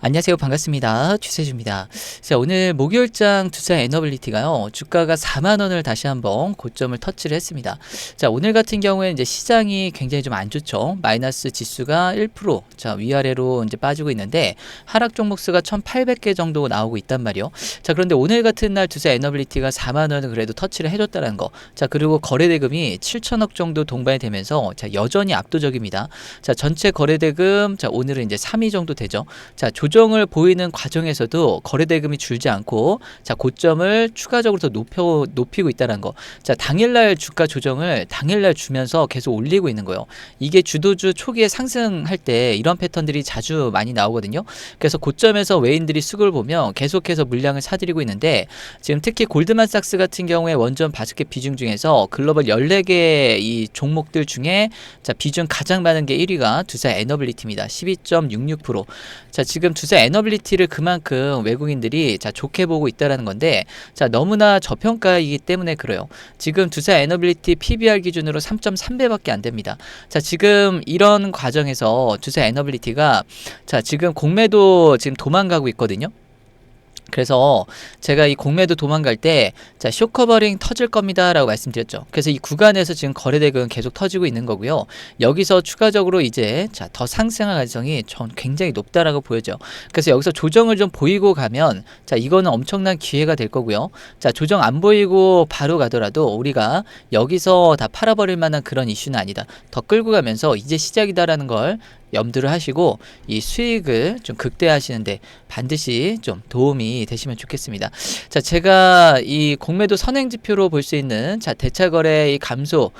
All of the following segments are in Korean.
안녕하세요. 반갑습니다. 주세주입니다. 자, 오늘 목요일장 투자 에너빌리티가요. 주가가 4만 원을 다시 한번 고점을 터치를 했습니다. 자, 오늘 같은 경우에 이제 시장이 굉장히 좀 안 좋죠. 마이너스 지수가 1%, 자, 위아래로 이제 빠지고 있는데 하락 종목 수가 1,800개 정도 나오고 있단 말이요. 자, 그런데 오늘 같은 날 투자 에너빌리티가 4만 원을 그래도 터치를 해줬다는 거. 자, 그리고 거래대금이 7천억 정도 동반이 되면서 자, 여전히 압도적입니다. 자, 전체 거래대금 자, 오늘은 이제 3위 정도 되죠. 자, 조정을 보이는 과정에서도 거래대금이 줄지 않고 자, 고점을 추가적으로 더 높이고 있다는 거. 자, 당일날 주가 조정을 당일날 주면서 계속 올리고 있는 거예요. 이게 주도주 초기에 상승할 때 이런 패턴들이 자주 많이 나오거든요. 그래서 고점에서 외인들이 수급을 보면 계속해서 물량을 사들이고 있는데 지금 특히 골드만삭스 같은 경우에 원전 바스켓 비중 중에서 글로벌 14개 이 종목들 중에 자, 비중 가장 많은 게 1위가 두산 에너빌리티입니다. 12.66%. 자, 지금 두산 에너빌리티를 그만큼 외국인들이 자, 좋게 보고 있다라는 건데 자, 너무나 저평가이기 때문에 그래요. 지금 두산 에너빌리티 PBR 기준으로 3.3배밖에 안 됩니다. 자, 지금 이런 과정에서 두산 에너빌리티가 자, 지금 공매도 지금 도망가고 있거든요. 그래서 제가 이 공매도 도망갈 때 자, 숏커버링 터질 겁니다 라고 말씀드렸죠. 그래서 이 구간에서 지금 거래대금 계속 터지고 있는 거고요. 여기서 추가적으로 이제 자, 더 상승할 가능성이 전 굉장히 높다라고 보여져. 그래서 여기서 조정을 좀 보이고 가면 자, 이거는 엄청난 기회가 될 거고요. 자, 조정 안 보이고 바로 가더라도 우리가 여기서 다 팔아버릴 만한 그런 이슈는 아니다. 더 끌고 가면서 이제 시작이다라는 걸 염두를 하시고 이 수익을 좀 극대화하시는데 반드시 좀 도움이 되시면 좋겠습니다. 자, 제가 이 공매도 선행지표로 볼 수 있는 자, 대차거래 이 감소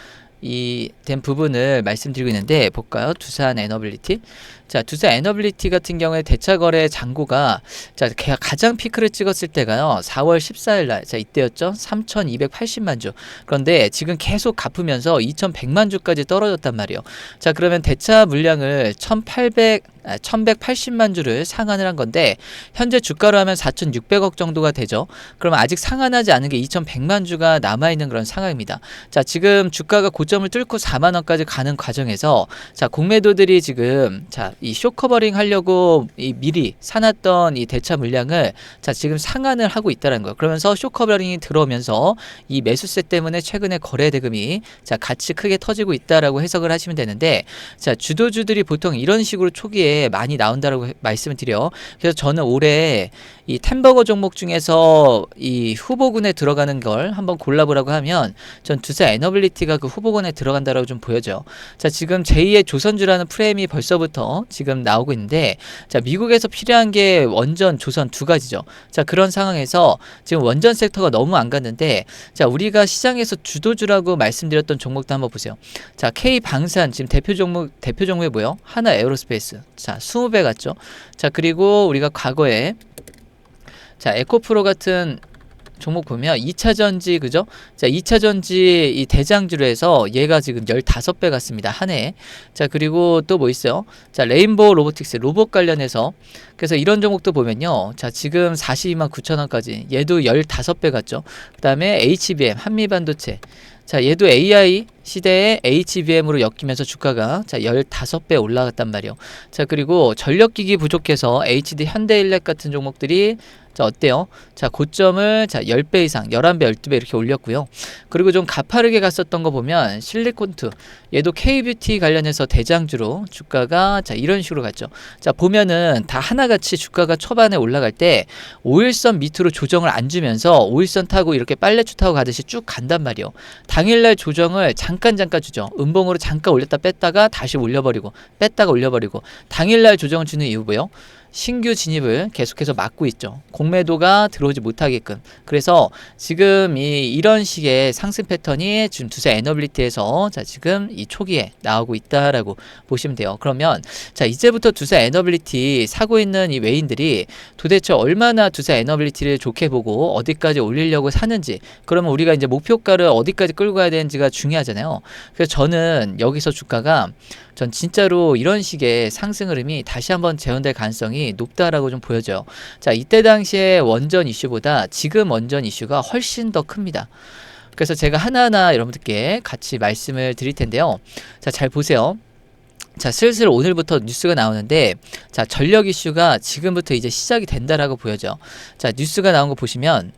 된 부분을 말씀드리고 있는데 볼까요? 두산 에너빌리티. 자, 두산 에너빌리티 같은 경우에 대차거래 잔고가 자, 가장 피크를 찍었을 때가요. 4월 14일 날. 자, 이때였죠. 3,280만 주. 그런데 지금 계속 갚으면서 2,100만 주까지 떨어졌단 말이에요. 자, 그러면 대차 물량을 1,180만 주를 상환을 한 건데 현재 주가로 하면 4,600억 정도가 되죠. 그러면 아직 상환하지 않은 게 2,100만 주가 남아 있는 그런 상황입니다. 자, 지금 주가가 고점을 뚫고 4만 원까지 가는 과정에서 자, 공매도들이 지금 자, 이 숏커버링 하려고 이 미리 사놨던 이 대차 물량을 자, 지금 상환을 하고 있다는 거예요. 그러면서 숏커버링이 들어오면서 이 매수세 때문에 최근에 거래 대금이 자, 같이 크게 터지고 있다라고 해석을 하시면 되는데 자, 주도주들이 보통 이런 식으로 초기에 많이 나온다라고 말씀을 드려요. 그래서 저는 올해 이 템버거 종목 중에서 이 후보군에 들어가는 걸 한번 골라보라고 하면 전 두산 에너빌리티가 그 후보군에 들어간다라고 좀 보여져요. 자, 지금 제2의 조선주라는 프레임이 벌써부터 지금 나오고 있는데 자, 미국에서 필요한 게 원전, 조선 두 가지죠. 자, 그런 상황에서 지금 원전 섹터가 너무 안 갔는데 자, 우리가 시장에서 주도주라고 말씀드렸던 종목도 한번 보세요. 자, K방산 지금 대표 종목이 뭐예요? 하나 에어로스페이스. 자, 20배 갔죠. 자, 그리고 우리가 과거에 자, 에코프로 같은 종목 보면 2차전지 그죠? 자, 2차전지 이 대장주로 해서 얘가 지금 15배 갔습니다. 한 해에. 자, 그리고 또 뭐 있어요? 자, 레인보우 로보틱스 로봇 관련해서 그래서 이런 종목도 보면요. 자, 지금 42만 9천 원까지 얘도 15배 갔죠. 그다음에 HBM 한미반도체. 자, 얘도 AI 시대에 HBM으로 엮이면서 주가가 자, 15배 올라갔단 말이에요. 자, 그리고 전력기기 부족해서 HD 현대일렉 같은 종목들이 자, 어때요? 자, 고점을 자, 10배 이상, 11배, 12배 이렇게 올렸고요. 그리고 좀 가파르게 갔었던 거 보면 실리콘투, 얘도 K뷰티 관련해서 대장주로 주가가 자, 이런 식으로 갔죠. 자, 보면은 다 하나같이 주가가 초반에 올라갈 때 5일선 밑으로 조정을 안 주면서 5일선 타고 이렇게 빨래추 타고 가듯이 쭉 간단 말이에요. 당일날 조정을 잠깐 주죠. 음봉으로 잠깐 올렸다 뺐다가 다시 올려버리고 뺐다가 올려버리고 당일날 조정을 주는 이유 뭐예요? 신규 진입을 계속해서 막고 있죠. 공매도가 들어오지 못하게끔. 그래서 지금 이런 식의 상승 패턴이 지금 두산 에너빌리티에서 자, 지금 이 초기에 나오고 있다라고 보시면 돼요. 그러면 자, 이제부터 두산 에너빌리티 사고 있는 이 외인들이 도대체 얼마나 두산 에너빌리티를 좋게 보고 어디까지 올리려고 사는지, 그러면 우리가 이제 목표가를 어디까지 끌고 가야 되는지가 중요하잖아요. 그래서 저는 여기서 주가가 전 진짜로 이런 식의 상승 흐름이 다시 한번 재현될 가능성이 높다라고 좀 보여져요. 자, 이때 당시에 원전 이슈보다 지금 원전 이슈가 훨씬 더 큽니다. 그래서 제가 하나하나 여러분들께 같이 말씀을 드릴 텐데요. 자, 잘 보세요. 자, 슬슬 오늘부터 뉴스가 나오는데, 자, 전력 이슈가 지금부터 이제 시작이 된다라고 보여져. 자, 뉴스가 나온 거 보시면,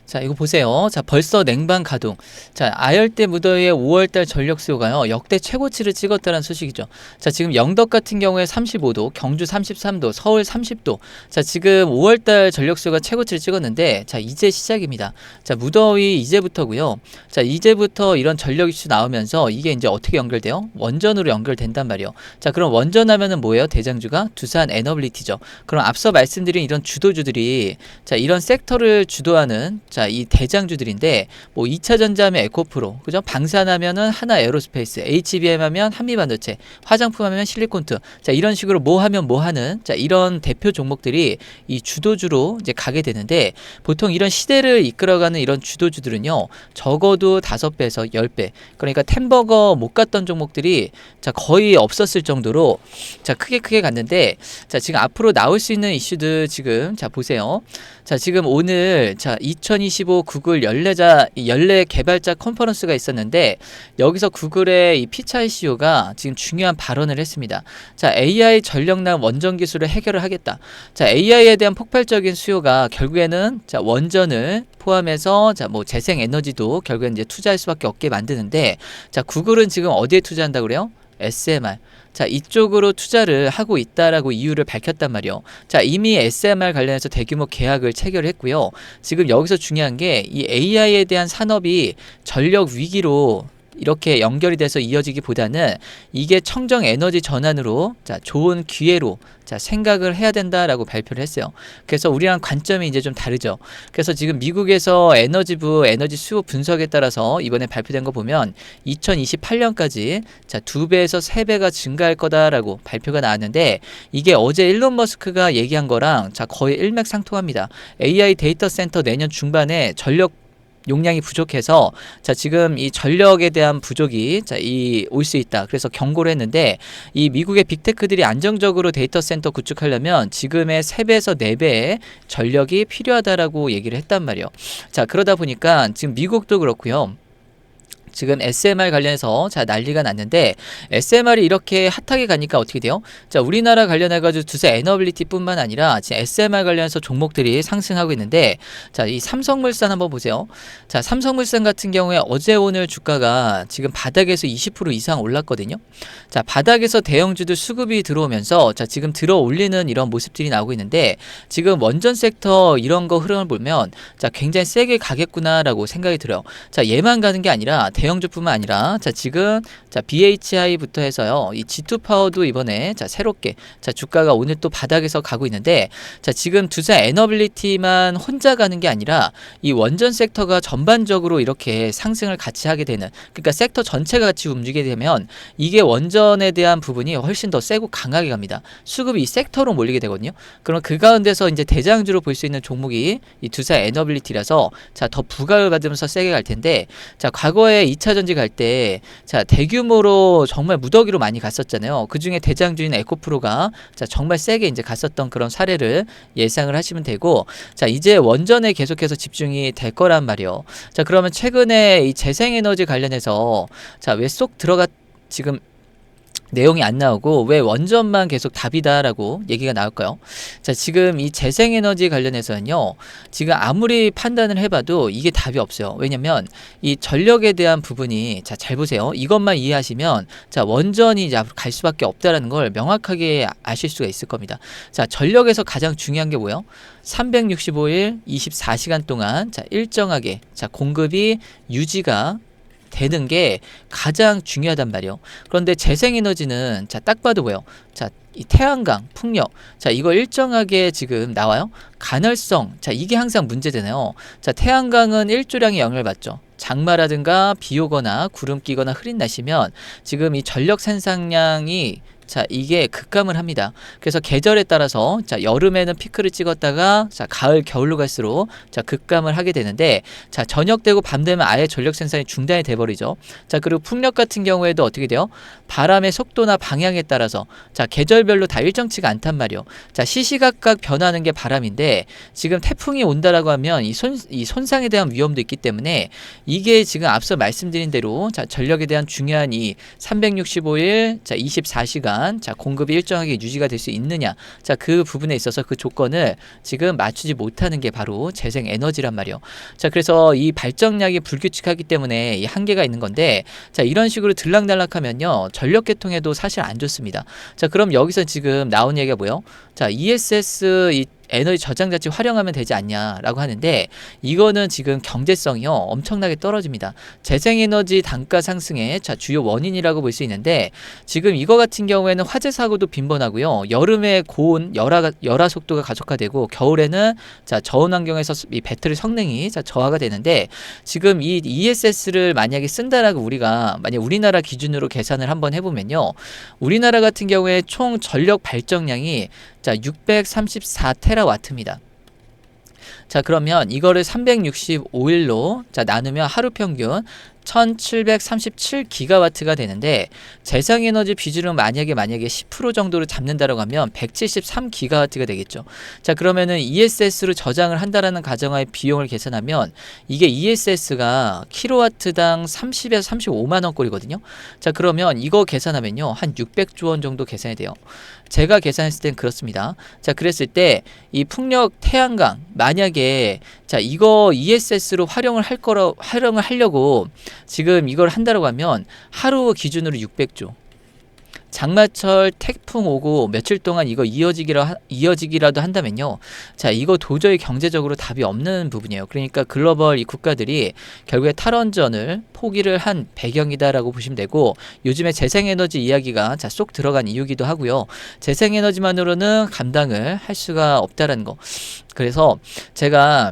자, 이거 보세요. 자, 벌써 냉방 가동. 자, 아열대 무더위의 5월달 전력 수요가요, 역대 최고치를 찍었다는 소식이죠. 자, 지금 영덕 같은 경우에 35도, 경주 33도, 서울 30도. 자, 지금 5월달 전력 수요가 최고치를 찍었는데, 자, 이제 시작입니다. 자, 무더위 이제부터고요. 자, 이제부터 이런 전력 이슈 나오면서 이게 이제 어떻게 연결돼요? 원전으로 연결된단 말이에요. 자, 그럼 원전하면은 뭐예요? 대장주가 두산 에너빌리티죠. 그럼 앞서 말씀드린 이런 주도주들이, 자, 이런 섹터를 주도하는, 자, 이 대장주들인데, 뭐 2차전자 하면 에코프로, 그죠? 방산하면은 하나 에어로스페이스, HBM 하면 한미반도체, 화장품 하면 실리콘트. 자, 이런 식으로 뭐 하면 뭐 하는, 자, 이런 대표 종목들이 이 주도주로 이제 가게 되는데, 보통 이런 시대를 이끌어가는 이런 주도주들은요, 적어도 5배에서 10배. 그러니까 템버거 못 갔던 종목들이, 자, 거의 없었을 정도로, 자, 크게 갔는데, 자, 지금 앞으로 나올 수 있는 이슈들 지금, 자, 보세요. 자, 지금 오늘, 자, 2025 구글 연례 개발자 컨퍼런스가 있었는데, 여기서 구글의 이 피차이 CEO가 지금 중요한 발언을 했습니다. 자, AI 전력난 원전 기술을 해결을 하겠다. 자, AI에 대한 폭발적인 수요가 결국에는, 자, 원전을 포함해서, 자, 뭐 재생 에너지도 결국엔 이제 투자할 수밖에 없게 만드는데, 자, 구글은 지금 어디에 투자한다고 그래요? SMR. 자, 이쪽으로 투자를 하고 있다라고 이유를 밝혔단 말이요. 자, 이미 SMR 관련해서 대규모 계약을 체결했고요. 지금 여기서 중요한 게 이 AI에 대한 산업이 전력 위기로 이렇게 연결이 돼서 이어지기보다는 이게 청정 에너지 전환으로, 자, 좋은 기회로, 자, 생각을 해야 된다라고 발표를 했어요. 그래서 우리랑 관점이 이제 좀 다르죠. 그래서 지금 미국에서 에너지부 에너지 수요 분석에 따라서 이번에 발표된 거 보면 2028년까지, 자, 2배에서 3배가 증가할 거다라고 발표가 나왔는데, 이게 어제 일론 머스크가 얘기한 거랑, 자, 거의 일맥상통합니다. AI 데이터 센터 내년 중반에 전력 용량이 부족해서, 자, 지금 이 전력에 대한 부족이, 자, 올 수 있다. 그래서 경고를 했는데, 이 미국의 빅테크들이 안정적으로 데이터 센터 구축하려면 지금의 3배에서 4배의 전력이 필요하다라고 얘기를 했단 말이에요. 자, 그러다 보니까 지금 미국도 그렇고요. 지금 SMR 관련해서, 자, 난리가 났는데, SMR이 이렇게 핫하게 가니까 어떻게 돼요? 자, 우리나라 관련해가지고 두세 에너빌리티 뿐만 아니라 지금 SMR 관련해서 종목들이 상승하고 있는데, 자, 이 삼성물산 한번 보세요. 자, 삼성물산 같은 경우에 어제 오늘 주가가 지금 바닥에서 20% 이상 올랐거든요. 자, 바닥에서 대형주들 수급이 들어오면서, 자, 지금 들어 올리는 이런 모습들이 나오고 있는데, 지금 원전 섹터 이런 거 흐름을 보면, 자, 굉장히 세게 가겠구나라고 생각이 들어요. 자, 얘만 가는 게 아니라 대형주뿐만 아니라, 자, 지금, 자, BHI부터 해서요, 이 G2파워도 이번에, 자, 새롭게, 자, 주가가 오늘 또 바닥에서 가고 있는데, 자, 지금 두산 에너빌리티만 혼자 가는 게 아니라 이 원전 섹터가 전반적으로 이렇게 상승을 같이 하게 되는, 그러니까 섹터 전체가 같이 움직이게 되면 이게 원전에 대한 부분이 훨씬 더 세고 강하게 갑니다. 수급이 이 섹터로 몰리게 되거든요. 그럼 그 가운데서 이제 대장주로 볼 수 있는 종목이 이 두산 에너빌리티라서, 자, 더 부각을 받으면서 세게 갈 텐데, 자, 과거에 2차전지 갈 때, 자, 대규모로 정말 무더기로 많이 갔었잖아요. 그 중에 대장주인 에코프로가, 자, 정말 세게 이제 갔었던 그런 사례를 예상을 하시면 되고, 자, 이제 원전에 계속해서 집중이 될 거란 말이요. 자, 그러면 최근에 이 재생에너지 관련해서, 자, 왜 쏙 지금 내용이 안 나오고 왜 원전만 계속 답이다라고 얘기가 나올까요? 자, 지금 이 재생에너지 관련해서는요, 지금 아무리 판단을 해봐도 이게 답이 없어요. 왜냐면 이 전력에 대한 부분이, 자, 잘 보세요. 이것만 이해하시면, 자, 원전이 이제 앞으로 갈 수밖에 없다라는 걸 명확하게 아실 수가 있을 겁니다. 자, 전력에서 가장 중요한 게 뭐예요? 365일 24시간 동안, 자, 일정하게, 자, 공급이 유지가 되는 게 가장 중요하단 말이에요. 그런데 재생에너지는, 자, 딱 봐도 뭐예요? 자, 이 태양광, 풍력, 자, 이거 일정하게 지금 나와요. 간헐성, 자, 이게 항상 문제잖아요. 자, 태양광은 일조량의 영향을 받죠. 장마라든가 비 오거나 구름 끼거나 흐린 날씨면 지금 이 전력 생산량이 자, 이게 급감을 합니다. 그래서 계절에 따라서 자, 여름에는 피크를 찍었다가 자, 가을, 겨울로 갈수록 자, 급감을 하게 되는데 자, 저녁 되고 밤 되면 아예 전력 생산이 중단이 돼 버리죠. 자, 그리고 풍력 같은 경우에도 어떻게 돼요? 바람의 속도나 방향에 따라서 자, 계절별로 다 일정치가 않단 말이요. 자, 시시각각 변하는 게 바람인데 지금 태풍이 온다라고 하면 이 손상에 대한 위험도 있기 때문에 이게 지금 앞서 말씀드린 대로 자, 전력에 대한 중요한 이 365일 자, 24시간 자, 공급이 일정하게 유지가 될 수 있느냐. 자, 그 부분에 있어서 그 조건을 지금 맞추지 못하는 게 바로 재생 에너지란 말이요. 자, 그래서 이 발전량이 불규칙하기 때문에 이 한계가 있는 건데 자, 이런 식으로 들락날락하면요. 전력 계통에도 사실 안 좋습니다. 자, 그럼 여기서 지금 나온 얘기가 뭐예요? 자, ESS 이 에너지 저장 자체 활용하면 되지 않냐라고 하는데 이거는 지금 경제성이요 엄청나게 떨어집니다. 재생에너지 단가 상승의 자, 주요 원인이라고 볼 수 있는데 지금 이거 같은 경우에는 화재 사고도 빈번하고요. 여름에 고온 열화 속도가 가속화되고 겨울에는 자, 저온 환경에서 이 배터리 성능이 자, 저하가 되는데 지금 이 ESS를 만약에 쓴다라고 우리가 만약 우리나라 기준으로 계산을 한번 해보면요. 우리나라 같은 경우에 총 전력 발전량이 자, 634테라와트입니다. 자, 그러면 이거를 365일로 자, 나누면 하루 평균 1737기가와트가 되는데 재생에너지 비중은 만약에 10% 정도로 잡는다라고 하면 173기가와트가 되겠죠. 자, 그러면은 ESS로 저장을 한다라는 가정하에 비용을 계산하면 이게 ESS가 킬로와트당 30에서 35만 원꼴이거든요. 자, 그러면 이거 계산하면요. 한 600조 원 정도 계산이 돼요. 제가 계산했을 땐 그렇습니다. 자, 그랬을 때 이 풍력 태양광 만약에 자, 이거 ESS로 활용을 하려고 지금 이걸 한다라고 하면 하루 기준으로 600조. 장마철 태풍 오고 며칠 동안 이거 이어지기라도 한다면요. 자, 이거 도저히 경제적으로 답이 없는 부분이에요. 그러니까 글로벌 이 국가들이 결국에 탈원전을 포기를 한 배경이다라고 보시면 되고 요즘에 재생에너지 이야기가 자, 쏙 들어간 이유기도 하고요. 재생에너지만으로는 감당을 할 수가 없다라는 거. 그래서 제가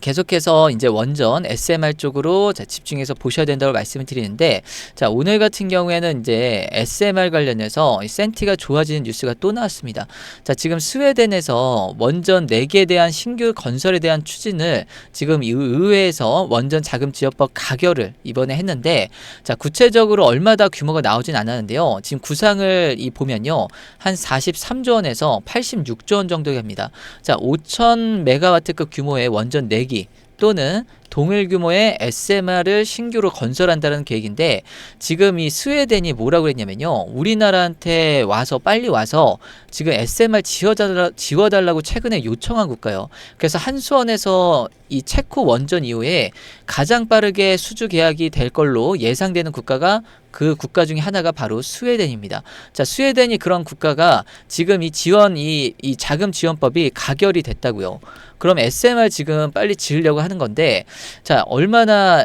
계속해서 이제 원전 SMR 쪽으로 자, 집중해서 보셔야 된다고 말씀을 드리는데 자, 오늘 같은 경우에는 이제 SMR 관련해서 센티가 좋아지는 뉴스가 또 나왔습니다. 자, 지금 스웨덴에서 원전 4개에 대한 신규 건설에 대한 추진을 지금 의회에서 원전 자금 지원법 가결을 이번에 했는데 자, 구체적으로 얼마다 규모가 나오진 않았는데요. 지금 구상을 보면요. 한 43조 원에서 86조 원 정도 됩니다. 자, 5,000메가와트급 규모의 원전 4개 또는 동일 규모의 SMR을 신규로 건설한다는 계획인데 지금 이 스웨덴이 뭐라고 했냐면요. 우리나라한테 빨리 와서 지금 SMR 지워달라고 최근에 요청한 국가요. 그래서 한수원에서 이 체코 원전 이후에 가장 빠르게 수주 계약이 될 걸로 예상되는 국가가 그 국가 중에 하나가 바로 스웨덴입니다. 자, 스웨덴이 그런 국가가 지금 이 자금 지원법이 가결이 됐다고요. 그럼 SMR 지금 빨리 지으려고 하는 건데 자, 얼마나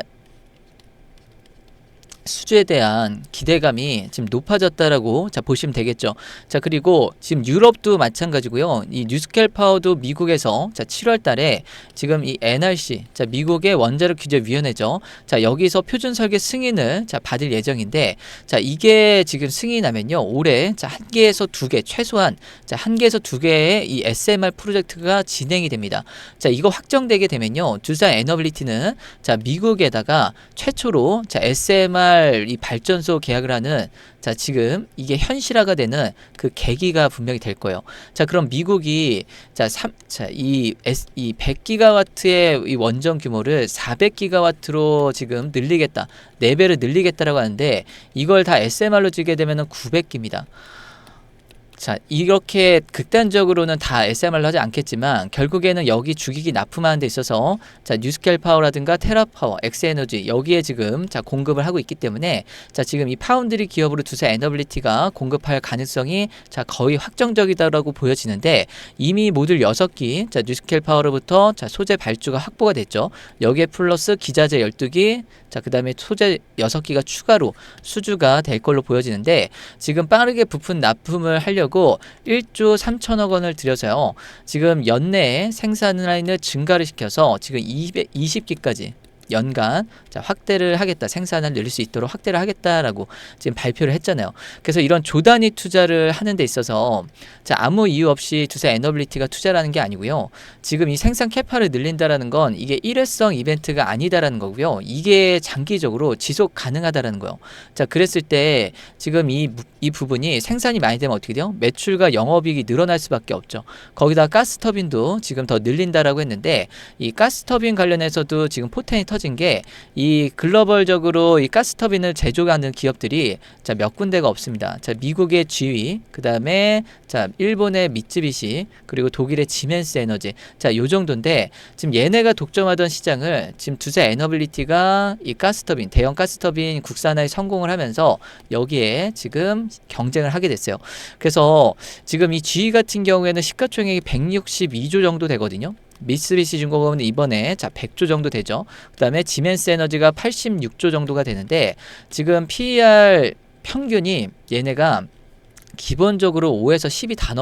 수주에 대한 기대감이 지금 높아졌다라고 자, 보시면 되겠죠. 자, 그리고 지금 유럽도 마찬가지고요. 이 뉴스켈 파워도 미국에서 자, 7월 달에 지금 이 NRC 자, 미국의 원자력 규제 위원회죠. 자, 여기서 표준 설계 승인을 자, 받을 예정인데 자, 이게 지금 승인이 나면요. 올해 자, 1개에서 2개 최소한 자, 1개에서 2개의 이 SMR 프로젝트가 진행이 됩니다. 자, 이거 확정되게 되면요. 두산 에너빌리티는 자, 미국에다가 최초로 자, SMR 이 발전소 계약을 하는 자, 지금 이게 현실화가 되는 그 계기가 분명히 될 거예요. 자, 그럼 미국이 이 100기가와트의 이 원전 규모를 400기가와트로 지금 늘리겠다. 4배를 늘리겠다라고 하는데 이걸 다 SMR로 지게 되면은 900기입니다. 자, 이렇게 극단적으로는 다 SMR로 하지 않겠지만 결국에는 여기 주기기 납품하는 데 있어서 자, 뉴스켈 파워라든가 테라파워, 엑스에너지 여기에 지금 자, 공급을 하고 있기 때문에 자, 지금 이 파운드리 기업으로 두산 에너빌리티가 공급할 가능성이 자, 거의 확정적이다라고 보여지는데 이미 모듈 6기 자, 뉴스켈 파워로부터 자, 소재 발주가 확보가 됐죠. 여기에 플러스 기자재 12기 자, 그다음에 소재 6기가 추가로 수주가 될 걸로 보여지는데 지금 빠르게 부품 납품을 하려고 1조 3천억 원을 들여서요. 지금 연내에 생산 라인을 증가를 시켜서 지금 220기까지 연간 확대를 하겠다, 생산을 늘릴 수 있도록 확대를 하겠다라고 지금 발표를 했잖아요. 그래서 이런 조단위 투자를 하는 데 있어서 아무 이유 없이 두산 에너빌리티가 투자라는 게 아니고요. 지금 이 생산 캐파를 늘린다라는 건 이게 일회성 이벤트가 아니다라는 거고요. 이게 장기적으로 지속 가능하다라는 거예요. 자, 그랬을 때 지금 이 부분이 생산이 많이 되면 어떻게 돼요? 매출과 영업이익이 늘어날 수밖에 없죠. 거기다 가스터빈도 지금 더 늘린다라고 했는데, 이 가스터빈 관련해서도 지금 포텐이 터진 게 이 글로벌적으로 이 가스터빈을 제조하는 기업들이 몇 군데가 없습니다. 미국의 GE, 그 다음에 일본의 미쯔비시, 그리고 독일의 지멘스 에너지, 요 정도인데 지금 얘네가 독점하던 시장을 지금 두산 에너빌리티가 이 가스터빈, 대형 가스터빈 국산화에 성공을 하면서 여기에 지금 경쟁을 하게 됐어요. 그래서 지금 이 GE 같은 경우에는 시가총액이 162조 정도 되거든요. 미쓰비시 중공업은 이번에 100조 정도 되죠. 그 다음에 지멘스 에너지가 86조 정도가 되는데, 지금 PER 평균이 얘네가 기본적으로 5에서 10이 다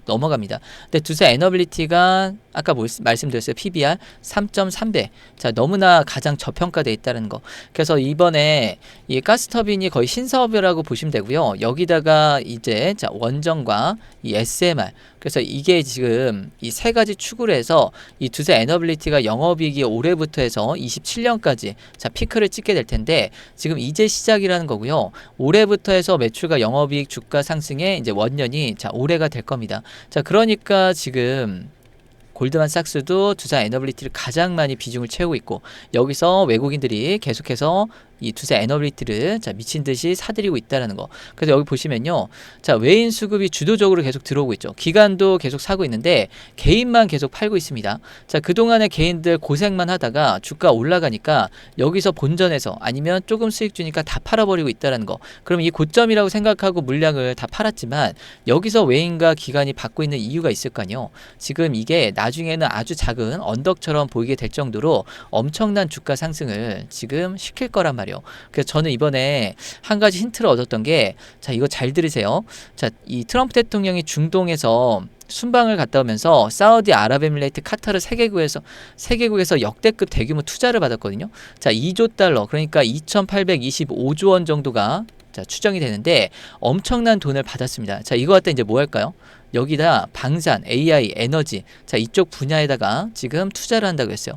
넘어갑니다. 근데 두산 에너빌리티가 아까 말씀드렸어요. PBR 3.3배. 너무나 가장 저평가되어 있다는 거. 그래서 이번에 이 가스터빈이 거의 신사업이라고 보시면 되고요. 여기다가 이제 원전과 이 SMR. 그래서 이게 지금 이 세 가지 축으로 해서 이 두산 에너빌리티가 영업이익이 올해부터 해서 27년까지 피크를 찍게 될 텐데, 지금 이제 시작이라는 거고요. 올해부터 해서 매출과 영업이익, 주가 상승의 이제 원년이 올해가 될 겁니다. 그러니까 지금 골드만삭스도 두산 에너빌리티를 가장 많이 비중을 채우고 있고, 여기서 외국인들이 계속해서 이 두산 에너빌리티를 미친 듯이 사들이고 있다라는 거. 그래서 여기 보시면요, 외인 수급이 주도적으로 계속 들어오고 있죠. 기관도 계속 사고 있는데 개인만 계속 팔고 있습니다. 그동안에 개인들 고생만 하다가 주가 올라가니까 여기서 본전에서 아니면 조금 수익 주니까 다 팔아버리고 있다라는 거. 그럼 이 고점이라고 생각하고 물량을 다 팔았지만 여기서 외인과 기관이 받고 있는 이유가 있을 거 아니에요. 지금 이게 나중에는 아주 작은 언덕처럼 보이게 될 정도로 엄청난 주가 상승을 지금 시킬 거란 말이에요. 그래서 저는 이번에 한 가지 힌트를 얻었던 게, 이거 잘 들으세요. 이 트럼프 대통령이 중동에서 순방을 갔다 오면서 사우디아랍에미레이트, 카타르 세 개국에서 역대급 대규모 투자를 받았거든요. 2조 달러, 그러니까 2,825조 원 정도가 추정이 되는데 엄청난 돈을 받았습니다. 이거 갖다 이제 뭐 할까요? 여기다 방산, AI, 에너지, 이쪽 분야에다가 지금 투자를 한다고 했어요.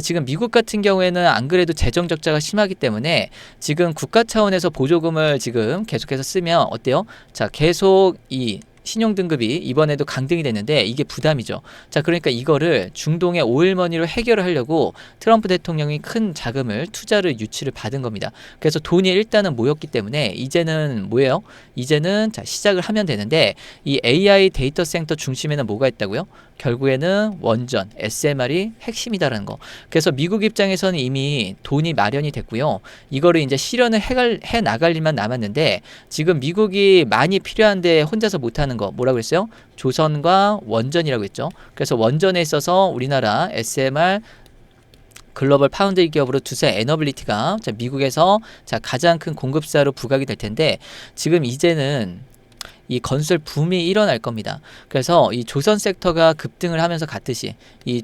지금 미국 같은 경우에는 안 그래도 재정 적자가 심하기 때문에 지금 국가 차원에서 보조금을 지금 계속해서 쓰면 어때요? 계속 이 신용등급이 이번에도 강등이 됐는데 이게 부담이죠. 그러니까 이거를 중동의 오일머니로 해결을 하려고 트럼프 대통령이 큰 자금을, 투자를, 유치를 받은 겁니다. 그래서 돈이 일단은 모였기 때문에 이제는 뭐예요? 이제는 시작을 하면 되는데, 이 AI 데이터 센터 중심에는 뭐가 있다고요? 결국에는 원전, SMR이 핵심이다라는 거. 그래서 미국 입장에서는 이미 돈이 마련이 됐고요. 이거를 이제 실현을 해 나갈 일만 남았는데, 지금 미국이 많이 필요한데 혼자서 못하는 거 뭐라고 했어요? 조선과 원전이라고 했죠. 그래서 원전에 있어서 우리나라 SMR 글로벌 파운드리 기업으로 두산 에너빌리티가 미국에서 가장 큰 공급사로 부각이 될 텐데, 지금 이제는 이 건설 붐이 일어날 겁니다. 그래서 이 조선 섹터가 급등을 하면서 갔듯이 이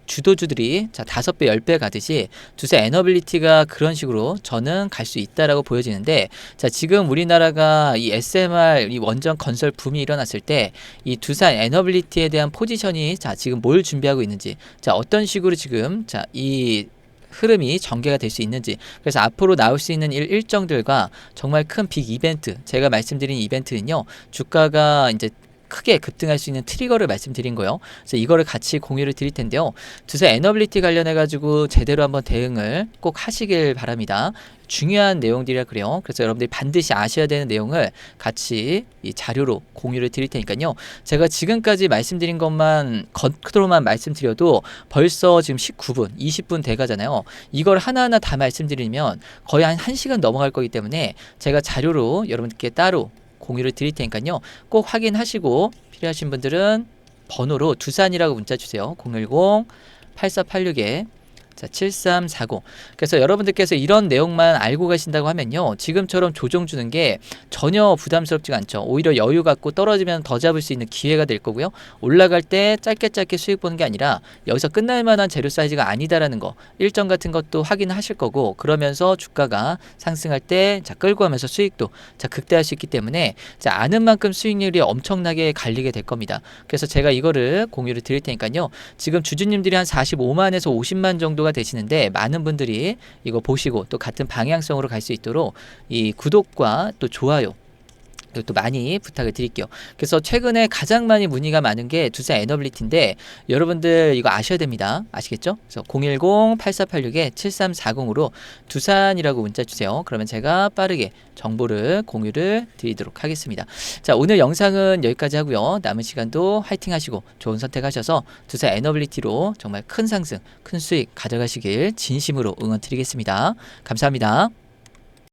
주도주들이 5배, 10배 가듯이 두산 에너빌리티가 그런 식으로 저는 갈 수 있다라고 보여지는데, 지금 우리나라가 이 SMR 이 원전 건설 붐이 일어났을 때 이 두산 에너빌리티에 대한 포지션이 지금 뭘 준비하고 있는지, 어떤 식으로 지금 이 흐름이 전개가 될 수 있는지, 그래서 앞으로 나올 수 있는 일정들과 정말 큰 빅 이벤트, 제가 말씀드린 이벤트는요, 주가가 이제 크게 급등할 수 있는 트리거를 말씀드린 거예요. 그래서 이거를 같이 공유를 드릴 텐데요. 두산 에너빌리티 관련해 가지고 제대로 한번 대응을 꼭 하시길 바랍니다. 중요한 내용들이라 그래요. 그래서 여러분들이 반드시 아셔야 되는 내용을 같이 이 자료로 공유를 드릴 테니까요. 제가 지금까지 말씀드린 것만 겉으로만 말씀드려도 벌써 지금 19분, 20분 돼가잖아요. 이걸 하나하나 다 말씀드리면 거의 한 1시간 넘어갈 거기 때문에 제가 자료로 여러분께 따로 공유를 드릴 테니까요. 꼭 확인하시고 필요하신 분들은 번호로 두산이라고 문자 주세요. 010-8486에 자, 7340. 그래서 여러분들께서 이런 내용만 알고 가신다고 하면요, 지금처럼 조정 주는 게 전혀 부담스럽지가 않죠. 오히려 여유 갖고 떨어지면 더 잡을 수 있는 기회가 될 거고요. 올라갈 때 짧게 수익 보는 게 아니라 여기서 끝날 만한 재료 사이즈가 아니다라는 거, 일정 같은 것도 확인하실 거고, 그러면서 주가가 상승할 때 자, 끌고 가면서 수익도 자, 극대화할 수 있기 때문에 자, 아는 만큼 수익률이 엄청나게 갈리게 될 겁니다. 그래서 제가 이거를 공유를 드릴 테니까요. 지금 주주님들이 한 45만에서 50만 정도가 되시는데, 많은 분들이 이거 보시고 또 같은 방향성으로 갈 수 있도록 이 구독과 또 좋아요 또 많이 부탁을 드릴게요. 그래서 최근에 가장 많이 문의가 많은 게 두산 에너빌리티인데, 여러분들 이거 아셔야 됩니다. 아시겠죠? 그래서 010-8486-7340으로 두산이라고 문자 주세요. 그러면 제가 빠르게 정보를 공유를 드리도록 하겠습니다. 자, 오늘 영상은 여기까지 하고요. 남은 시간도 화이팅 하시고 좋은 선택하셔서 두산 에너빌리티로 정말 큰 상승, 큰 수익 가져가시길 진심으로 응원 드리겠습니다. 감사합니다.